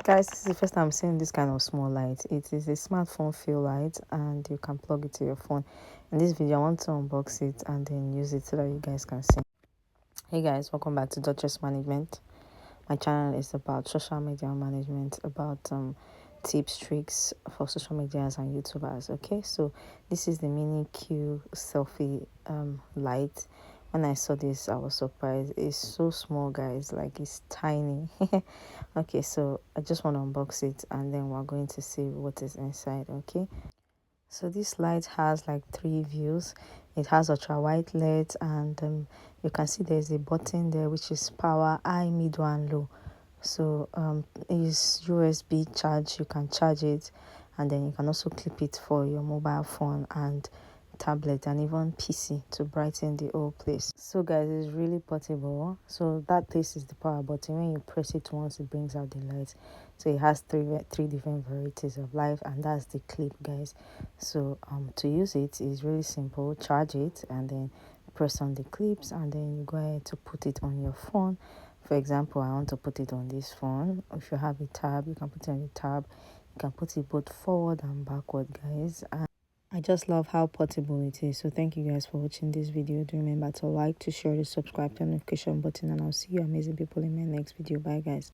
Guys, this is the first time I'm seeing this kind of small light. It is a smartphone fill light and you can plug it to your phone. In this video, I want to unbox it and then use it so that you guys can see. Hey guys, welcome back to Duchess Management. My channel is about social media management, about tips, tricks for social medias and YouTubers. Okay, so this is the mini Q selfie light. When I saw this, I was surprised. It's so small, guys, like it's tiny. Okay, so I just want to unbox it and then we're going to see what is inside. Okay, so this light has like 3 views. It has ultra white LED and you can see there's a button there which is power, high, mid, and low. So is USB charge, you can charge it, and then you can also clip it for your mobile phone and tablet and even PC to brighten the whole place. So guys, it's really portable. So that place is the power button. When you press it once, it brings out the light. So it has three different varieties of light, and that's the clip, guys. So to use it is really simple. Charge it and then press on the clips, and then you go ahead to put it on your phone. For example, I want to put it on this phone. If you have a tab, you can put it on the tab. You can put it both forward and backward, guys. And I just love how portable it is. So thank you guys for watching this video. Do remember to like, to share, to subscribe, to the notification button, and I'll see you amazing people in my next video. Bye guys.